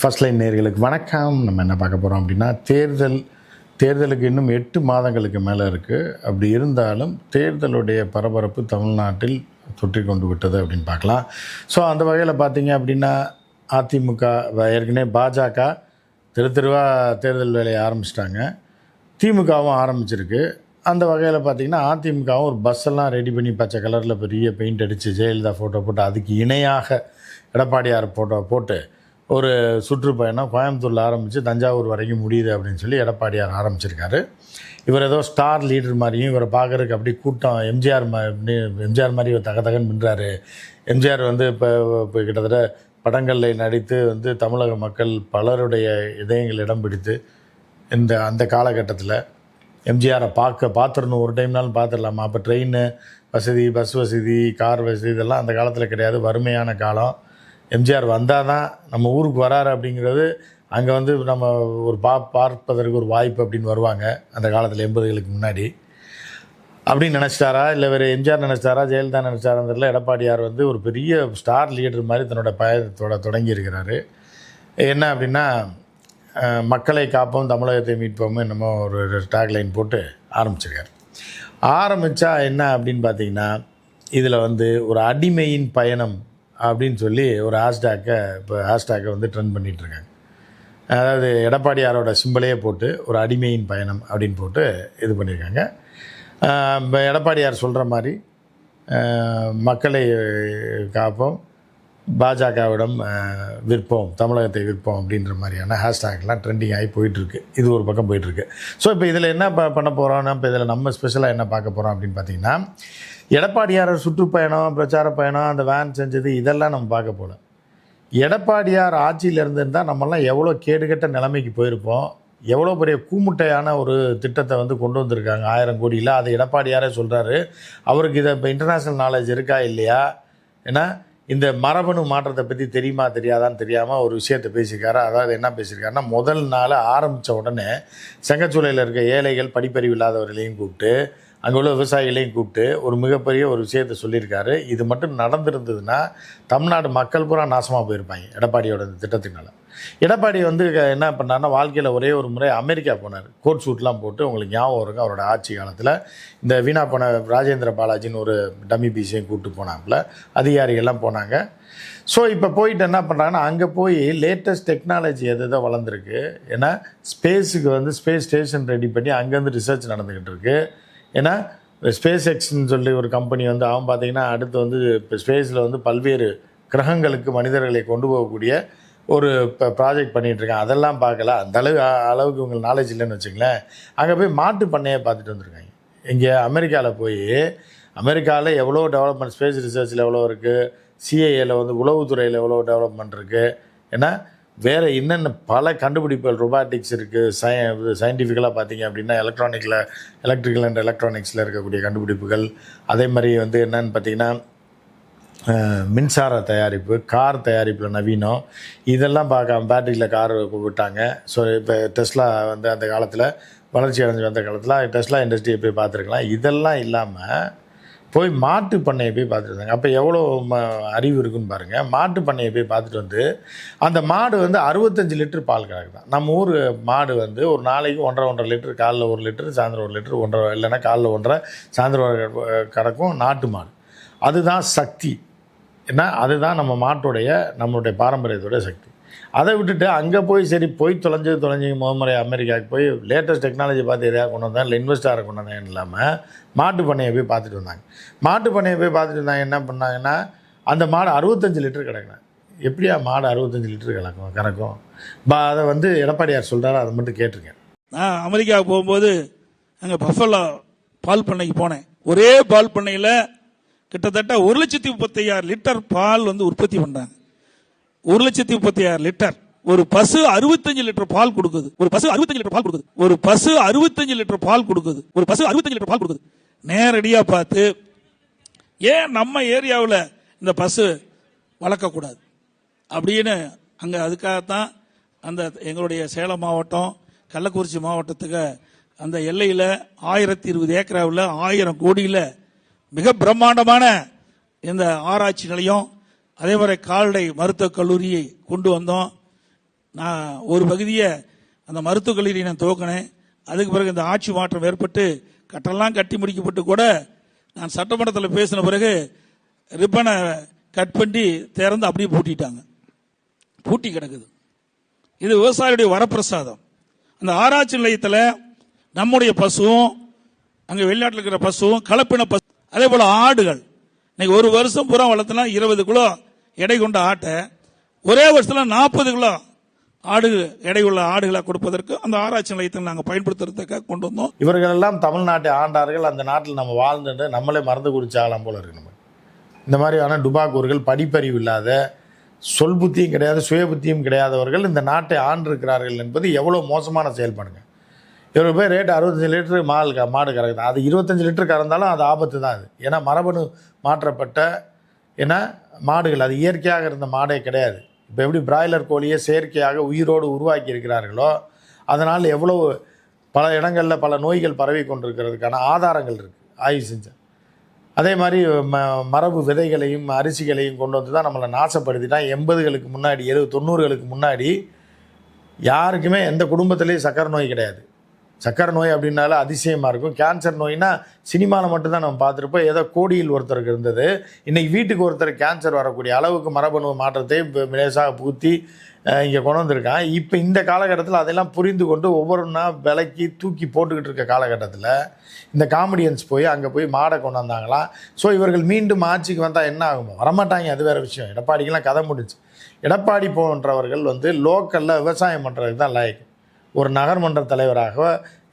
First line நேயர்களுக்கு வணக்கம். நம்ம என்ன பார்க்க போகிறோம் அப்படின்னா, தேர்தலுக்கு இன்னும் 8 மாதங்களுக்கு மேலே இருக்குது. அப்படி இருந்தாலும் தேர்தலுடைய பரபரப்பு தமிழ்நாட்டில் தொற்றி கொண்டு விட்டது அப்படின்னு பார்க்கலாம். ஸோ அந்த வகையில் பார்த்தீங்க அப்படின்னா, அதிமுக ஏற்கனவே பாஜக தெருவாக தேர்தல் வேலையை ஆரம்பிச்சிட்டாங்க. திமுகவும் ஆரம்பிச்சிருக்கு. அந்த வகையில் பார்த்திங்கன்னா அதிமுகவும் ஒரு பஸ்ஸெல்லாம் ரெடி பண்ணி பச்சை கலரில் பெரிய பெயிண்ட் அடித்து ஜெயலலிதா ஃபோட்டோ போட்டு அதுக்கு இணையாக எடப்பாடியார் ஃபோட்டோ போட்டு ஒரு சுற்றுப்பயணம் கோயம்புத்தூரில் ஆரம்பித்து தஞ்சாவூர் வரைக்கும் முடியுது அப்படின்னு சொல்லி எடப்பாடியார் ஆரம்பிச்சிருக்காரு. இவர் ஏதோ ஸ்டார் லீடர் மாதிரியும் இவரை பார்க்குறதுக்கு அப்படி கூட்டம் எம்ஜிஆர் மாதிரி தகன்னு மின்றாரு. எம்ஜிஆர் வந்து இப்போ கிட்டத்தட்ட படங்களில் நடித்து வந்து தமிழக மக்கள் பலருடைய இதயங்கள் இடம் பிடித்து அந்த காலகட்டத்தில் எம்ஜிஆரை பார்த்துடணும், ஒரு டைம்னாலும் பார்த்துடலாமா. அப்போ ட்ரெயின் வசதி, பஸ் வசதி, கார் வசதி இதெல்லாம் அந்த காலத்தில் கிடையாது. வறுமையான காலம். எம்ஜிஆர் வந்தால் தான் நம்ம ஊருக்கு வராரு அப்படிங்கிறது. அங்கே வந்து நம்ம ஒரு பார்ப்பதற்கு ஒரு வாய்ப்பு அப்படின்னு வருவாங்க அந்த காலத்தில் 80களுக்கு முன்னாடி. அப்படின்னு நினச்சிட்டாரா இல்லை வேறு எம்ஜிஆர் நினச்சிட்டாரா ஜெயலலிதா நினச்சிட்டாரான்றதுல எடப்பாடியார் வந்து ஒரு பெரிய ஸ்டார் லீடர் மாதிரி தன்னோட பயணத்தோட தொடங்கியிருக்கிறாரு. என்ன அப்படின்னா, மக்களை காப்போம் தமிழகத்தை மீட்போம் என்னமோ ஒரு டேக்லைன் போட்டு ஆரம்பிச்சிருக்காரு. ஆரம்பித்தா என்ன அப்படின்னு பார்த்தீங்கன்னா, இதில் வந்து ஒரு அடிமையின் பயணம் அப்படின்னு சொல்லி ஒரு ஹேஷ்டேக்கை வந்து ட்ரெண்ட் பண்ணிகிட்ருக்காங்க. அதாவது எடப்பாடியாரோட சிம்பிளையே போட்டு ஒரு அடிமையின் பயணம் அப்படின்னு போட்டு இது பண்ணியிருக்காங்க. எடப்பாடியார் சொல்கிற மாதிரி மக்களை காப்போம், பாஜகவிடம் விற்போம், தமிழகத்தை விற்போம் அப்படின்ற மாதிரியான ஹேஷ்டேக்லாம் ட்ரெண்டிங் ஆகி போயிட்டுருக்கு. இது ஒரு பக்கம் போயிட்டுருக்கு. ஸோ இப்போ இதில் என்ன பண்ண போகிறோம்னா, இப்போ இதில் நம்ம ஸ்பெஷலாக என்ன பார்க்க போகிறோம் அப்படின்னு பார்த்தீங்கன்னா, எடப்பாடியார் சுற்றுப்பயணம், பிரச்சார பயணம், அந்த வேன் செஞ்சது இதெல்லாம் நம்ம பார்க்க போகல. எடப்பாடியார் ஆட்சியில் இருந்திருந்தால் நம்மளாம் எவ்வளோ கேடுகட்ட நிலைமைக்கு போயிருப்போம். எவ்வளோ பெரிய கூமுட்டையான ஒரு திட்டத்தை வந்து கொண்டு வந்திருக்காங்க 1000 கோடியில். அதை எடப்பாடியாரே சொல்கிறாரு. அவருக்கு இதை இப்போ இன்டர்நேஷ்னல் நாலேஜ் இருக்கா இல்லையா? ஏன்னா இந்த மரபணு மாற்றத்தை பற்றி தெரியுமா தெரியாதான்னு தெரியாமல் ஒரு விஷயத்தை பேசியிருக்காரு. அதாவது என்ன பேசியிருக்காருன்னா, முதல் நாள் ஆரம்பித்த உடனே செங்கச்சூளையில் இருக்க ஏழைகள், படிப்பறிவு இல்லாதவர்களையும் கூப்பிட்டு, அங்கே உள்ள விவசாயிகளையும் கூப்பிட்டு ஒரு மிகப்பெரிய ஒரு விஷயத்தை சொல்லியிருக்காரு. இது மட்டும் நடந்திருந்ததுன்னா தமிழ்நாடு மக்கள் பூரா நாசமாக போயிருப்பாங்க எடப்பாடியோட இந்த திட்டத்தினால. எடப்பாடி வந்து என்ன பண்ணார்னா, வாழ்க்கையில் ஒரே ஒரு முறை அமெரிக்கா போனார். கோட் ஷூட்லாம் போட்டு, உங்களுக்கு ஞாபகம் இருக்கும் அவரோட ஆட்சி காலத்தில். இந்த வீணா போன ராஜேந்திர பாலாஜின்னு ஒரு டம்மி பீஸையும் கூப்பிட்டு போனாப்புல, அதிகாரிகள்லாம் போனாங்க. ஸோ இப்போ போயிட்டு என்ன பண்ணுறாங்கன்னா, அங்கே போய் லேட்டஸ்ட் டெக்னாலஜி எதோ வளர்ந்துருக்கு. ஏன்னா ஸ்பேஸுக்கு வந்து ஸ்பேஸ் ஸ்டேஷன் ரெடி பண்ணி அங்கேருந்து ரிசர்ச் நடந்துக்கிட்டு இருக்குது. ஏன்னா ஸ்பேஸ் எக்ஸ்ன்னு சொல்லி ஒரு கம்பெனி வந்து அவன் பார்த்திங்கன்னா அடுத்து வந்து இப்போ ஸ்பேஸில் வந்து பல்வேறு கிரகங்களுக்கு மனிதர்களை கொண்டு போகக்கூடிய ஒரு இப்போ ப்ராஜெக்ட் பண்ணிகிட்ருக்கேன். அதெல்லாம் பார்க்கல. அந்த அளவுக்கு உங்களுக்கு நாலேஜ் இல்லைன்னு வச்சுங்களேன். அங்கே போய் மாட்டு பண்ணையை பார்த்துட்டு வந்திருக்காங்க. இங்கே அமெரிக்காவில் எவ்வளோ டெவலப்மெண்ட், ஸ்பேஸ் ரிசர்ச்சில் எவ்வளோ இருக்குது, சிஐஏல வந்து உளவுத்துறையில் எவ்வளோ டெவலப்மெண்ட் இருக்குது. ஏன்னா வேறு என்னென்ன பல கண்டுபிடிப்புகள், ரொபாட்டிக்ஸ் இருக்குது. சயின்டிஃபிக்கலாக பார்த்தீங்க அப்படின்னா எலக்ட்ரிக்கல் அண்ட் எலக்ட்ரானிக்ஸில் இருக்கக்கூடிய கண்டுபிடிப்புகள். அதே மாதிரி வந்து என்னன்னு பார்த்தீங்கன்னா, மின்சார தயாரிப்பு, கார் தயாரிப்பில் நவீனம், இதெல்லாம் பார்க்காம பேட்டரியில் கார் விட்டாங்க. ஸோ இப்போ டெஸ்லா வந்து அந்த காலத்தில் வளர்ச்சி அடைஞ்சு வந்த காலத்தில் டெஸ்லா இண்டஸ்ட்ரியை போய் பார்த்துருக்கலாம். இதெல்லாம் இல்லாமல் போய் மாட்டு பண்ணையை போய் பார்த்துட்டு வந்தாங்க. அப்போ எவ்வளோ அறிவு இருக்குன்னு பாருங்கள். மாட்டு பண்ணையை போய் பார்த்துட்டு வந்து அந்த மாடு வந்து 65 லிட்டர் பால் கறக்குதான். நம்ம ஊர் மாடு வந்து ஒரு நாளைக்கு 1.5 லிட்டர், காலைல 1 லிட்டர், சாயந்தரம் 1 லிட்டர், 1.5 இல்லைன்னா காலைல 1.5, சாயந்தரம் கறக்கும் நாட்டு மாடு. அதுதான் சக்தி. ஏன்னா அதுதான் நம்மளுடைய பாரம்பரியத்தோடைய சக்தி. அதை விட்டுட்டு அங்கே போய் சரி போய் தொலைஞ்சி முறை அமெரிக்காவுக்கு போய் லேட்டஸ்ட் டெக்னாலஜி பார்த்து எதையாக கொண்டு வந்தேன், இல்லை இன்வெஸ்டாரை கொண்டு வந்தேன் இல்லாமல் மாட்டு பண்ணையை போய் பார்த்துட்டு வந்தாங்க. மாட்டு பண்ணையை போய் பார்த்துட்டு வந்தாங்க. என்ன பண்ணாங்கன்னா, அந்த மாடு 65 லிட்டர் கிடக்குறேன். எப்படியா மாடு 65 லிட்டர் கறக்கும்? அதை வந்து எடப்பாடியார் சொல்கிறாரு. அதை மட்டும் கேட்டிருக்கேன். நான் அமெரிக்காவுக்கு போகும்போது அங்கே பஃபலோ பால் பண்ணைக்கு போனேன். ஒரே பால் பண்ணையில் கிட்டத்தட்ட 1,35,000 லிட்டர் பால் வந்து உற்பத்தி பண்றாங்க. 1,35,000 லிட்டர். ஒரு பசு 65 லிட்டர் பால் கொடுக்குது. நேரடியா பார்த்து ஏன் நம்ம ஏரியாவில் இந்த பசு வளர்க்கக்கூடாது அப்படின்னு அங்கே அதுக்காகத்தான் அந்த எங்களுடைய சேலம் மாவட்டம், கள்ளக்குறிச்சி மாவட்டத்துக்கு அந்த எல்லையில் 1020 ஏக்கராவில் 1000 கோடியில் மிக பிரம்மாண்டமான இந்த ஆராய்ச்சி நிலையம், அதே மாதிரி கால்நடை மருத்துவக் கல்லூரியை கொண்டு வந்தோம். நான் ஒரு பகுதியை அந்த மருத்துவக் கல்லூரியை நான் துவக்கினேன். அதுக்கு பிறகு இந்த ஆட்சி மாற்றம் ஏற்பட்டு கட்டெல்லாம் கட்டி முடிக்கப்பட்டு கூட நான் சட்டமன்றத்தில் பேசின பிறகு ரிப்பனை கட் பண்ணி திறந்து அப்படியே பூட்டிட்டாங்க. பூட்டி கிடக்குது. இது விவசாயியுடைய வரப்பிரசாதம். அந்த ஆராய்ச்சி நிலையத்தில் நம்முடைய பசுவும் அங்கே வெளிநாட்டில் இருக்கிற பசுவும் கலப்பின பசு, அதே போல ஆடுகள் இன்னைக்கு ஒரு வருஷம் பூரா வளர்த்தனா 20 கிலோ எடை கொண்ட ஆட்டை ஒரே வருஷத்துல 40 கிலோ ஆடு எடை உள்ள ஆடுகளை கொடுப்பதற்கு அந்த ஆராய்ச்சி நிலையத்தை நாங்கள் பயன்படுத்துறதுக்காக கொண்டு வந்தோம். இவர்கள் எல்லாம் தமிழ்நாட்டை ஆண்டார்கள். அந்த நாட்டில் நம்ம வாழ்ந்துட்டு நம்மளே மறந்து குடிச்சாலாம் போல இருக்கு. நம்ம இந்த மாதிரியான டுபாக்கூர்கள், படிப்பறிவு இல்லாத, சொல் புத்தியும் கிடையாது, சுய புத்தியும் கிடையாதவர்கள் இந்த நாட்டை ஆண்டிருக்கிறார்கள் என்பது எவ்வளோ மோசமான செயல்பாடுங்க. இவர் போய் ரேட்டு 65 லிட்டரு மாடு கறக்குது. அது 25 லிட்டரு கறந்தாலும் அது ஆபத்து தான். அது ஏன்னா மரபணு மாற்றப்பட்ட ஏன்னா மாடுகள், அது இயற்கையாக இருந்த மாடே கிடையாது. இப்போ எப்படி பிராய்லர் கோழியை செயற்கையாக உயிரோடு உருவாக்கி இருக்கிறார்களோ அதனால் எவ்வளோ பல இடங்களில் பல நோய்கள் பரவி கொண்டிருக்கிறதுக்கான ஆதாரங்கள் இருக்குது ஆய்வு செஞ்ச. அதே மாதிரி மரபு விதைகளையும் அரிசிகளையும் கொண்டு வந்து தான் நம்மளை நாசப்படுத்திட்டான். 80களுக்கு முன்னாடி 90களுக்கு முன்னாடி யாருக்குமே எந்த குடும்பத்திலையும் சக்கரை நோய் கிடையாது. சக்கரை நோய் அப்படின்னால அதிசயமாக இருக்கும். கேன்சர் நோய்னா சினிமாவில் மட்டும்தான் நம்ம பார்த்துருப்போம். ஏதோ கோடியில் ஒருத்தருக்கு இருந்தது. இன்றைக்கி வீட்டுக்கு ஒருத்தர் கேன்சர் வரக்கூடிய அளவுக்கு மரபணு மாற்றத்தை லேசாக புகுத்தி இங்கே கொண்டு வந்திருக்கான். இப்போ இந்த காலகட்டத்தில் அதெல்லாம் புரிந்து கொண்டு ஒவ்வொருன்னா விலைக்கு தூக்கி போட்டுக்கிட்டு இருக்க காலகட்டத்தில் இந்த காமெடியன்ஸ் போய் அங்கே போய் மாடை கொண்டு வந்தாங்களாம். ஸோ இவர்கள் மீண்டும் ஆட்சிக்கு வந்தால் என்ன ஆகுமோ? வரமாட்டாங்க, அது வேறு விஷயம். எடப்பாடிக்கெல்லாம் கதை முடிச்சு. எடப்பாடி போன்றவர்கள் லோக்கலில் விவசாயம் பண்ணுறதுக்கு தான் லாய்க்கு. ஒரு நகர்மன்ற தலைவராக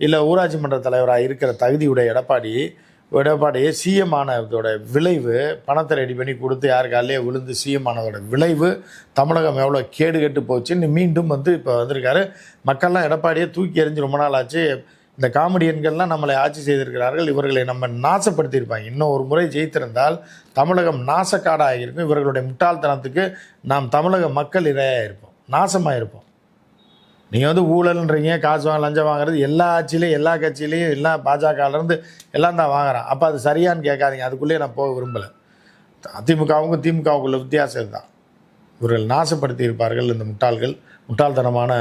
இல்லை ஊராட்சி மன்ற தலைவராக இருக்கிற தகுதியுடைய எடப்பாடியை சிஎம் ஆனதோட விளைவு, பணத்தை ரெடி பண்ணி கொடுத்து யாருக்காலே விழுந்து சிஎம் ஆனதோட விளைவு தமிழகம் எவ்வளோ கேடு கெட்டு போச்சுன்னு மீண்டும் இப்போ வந்திருக்காரு. மக்கள்லாம் எடப்பாடியை தூக்கி எறிஞ்சு ரொம்ப நாள் ஆச்சு. இந்த காமெடியன்கள்லாம் நம்மளை ஆட்சி செய்திருக்கிறார்கள். இவர்களை நம்ம நாசப்படுத்தியிருப்பாங்க. இன்னும் ஒரு முறை ஜெயித்திருந்தால் தமிழகம் நாசக்காடாக இருக்கும். இவர்களுடைய முட்டாள்தனத்துக்கு நாம் தமிழக மக்கள் இரையாக இருப்போம், நாசமாக இருப்போம். நீங்கள் ஊழல்ன்றீங்க, காசு லஞ்சம் வாங்குறது எல்லா ஆட்சியிலையும் எல்லா கட்சியிலையும் எல்லாம் பாஜகலேருந்து எல்லாம் தான் வாங்குறான். அப்போ அது சரியான்னு கேட்காதீங்க. அதுக்குள்ளேயே நான் போக விரும்பலை. அதிமுகவுக்கும் திமுகவுக்குள்ள வித்தியாசம் தான். இவர்கள் நாசப்படுத்தி இருப்பார்கள். இந்த முட்டாள்தனமான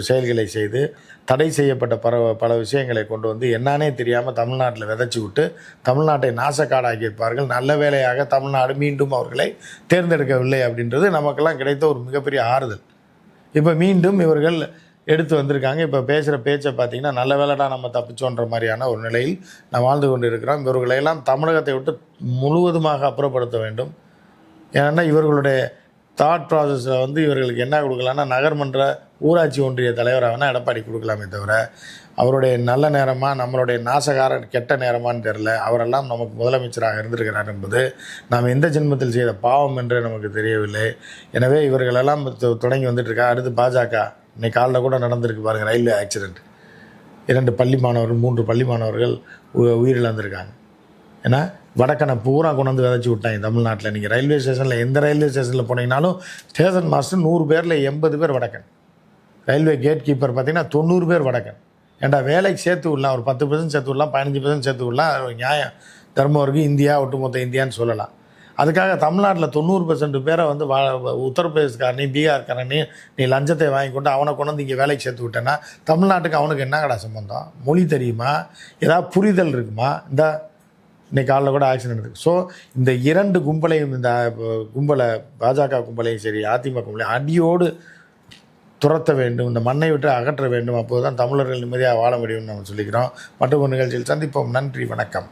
செயல்களை செய்து தடை செய்யப்பட்ட பல விஷயங்களை கொண்டு வந்து என்னன்னே தெரியாமல் தமிழ்நாட்டில் விதைச்சி விட்டு தமிழ்நாட்டை நாசக்காடாக்கியிருப்பார்கள். நல்ல வேளையாக தமிழ்நாடு மீண்டும் அவர்களை தேர்ந்தெடுக்கவில்லை அப்படின்றது நமக்கெல்லாம் கிடைத்த ஒரு மிகப்பெரிய ஆறுதல். இப்போ மீண்டும் இவர்கள் எடுத்து வந்திருக்காங்க. இப்போ பேசுகிற பேச்சை பார்த்திங்கன்னா நல்ல வேலைடா நம்ம தப்பிச்சோன்ற மாதிரியான ஒரு நிலையில் நான் வாழ்ந்து கொண்டு இருக்கிறோம். இவர்களையெல்லாம் தமிழகத்தை விட்டு முழுவதுமாக அப்புறப்படுத்த வேண்டும். ஏன்னா இவர்களுடைய தாட் ப்ராசஸில் இவர்களுக்கு என்ன கொடுக்கலான்னா நகர்மன்ற ஊராட்சி ஒன்றிய தலைவராக வேணால் எடப்பாடி கொடுக்கலாமே தவிர அவருடைய நல்ல நேரமாக நம்மளுடைய நாசகார கெட்ட நேரமானு தெரில. அவரெல்லாம் நமக்கு முதலமைச்சராக இருந்திருக்கிறார் என்பது நாம் எந்த ஜென்மத்தில் செய்த பாவம் என்று நமக்கு தெரியவில்லை. எனவே இவர்களெல்லாம் தொடங்கி வந்துட்டுருக்கா. அடுத்து பாஜக இன்னைக்கு காலையில் கூட நடந்திருக்கு பாருங்கள், ரயில்வே ஆக்சிடெண்ட். 2 பள்ளி மாணவர்கள் 3 பள்ளி மாணவர்கள் உயிரிழந்திருக்காங்க. ஏன்னா வடக்கனை பூரா கொண்டு வந்து விதைச்சி விட்டாங்க தமிழ்நாட்டில். நீங்கள் ரயில்வே ஸ்டேஷனில் எந்த ரயில்வே ஸ்டேஷனில் போனீங்கனாலும் ஸ்டேஷன் மாஸ்டர் 100 பேரில் 80 பேர் வடக்கன். ரயில்வே கேட் கீப்பர் பார்த்திங்கன்னா 90 பேர் வடக்கன். ஏன்டா வேலைக்கு சேர்த்து விடலாம், ஒரு 10% சேர்த்து விடலாம், 15% சேர்த்து விடலாம், அது நியாயம். தர்மம் இருக்குது, இந்தியா ஒட்டுமொத்த இந்தியான்னு சொல்லலாம். அதுக்காக தமிழ்நாட்டில் 90% பேரை உத்தரப்பிரதேசக்காரனையும் பீகார்காரனையும் நீ லஞ்சத்தை வாங்கி கொண்டு அவனை கொண்டு வந்து இங்கே வேலைக்கு சேர்த்து விட்டேன்னா தமிழ்நாட்டுக்கு அவனுக்கு என்ன கடை சம்பந்தம்? மொழி தெரியுமா? ஏதாவது புரிதல் இருக்குமா? இன்னைக்கு காலைல கூட ஆக்சிடென்ட் இருக்குது. ஸோ இந்த 2 கும்பலையும், இந்த கும்பலை பாஜக கும்பலையும் சரி அதிமுக கும்பலையும் அடியோடு துரத்த வேண்டும், இந்த மண்ணை விட்டு அகற்ற வேண்டும். அப்போது தான் தமிழர்கள் நிம்மதியாக வாழ முடியும்னு நம்ம சொல்லிக்கிறோம். மற்றும் ஒரு நிகழ்ச்சியில் சந்திப்போம். நன்றி, வணக்கம்.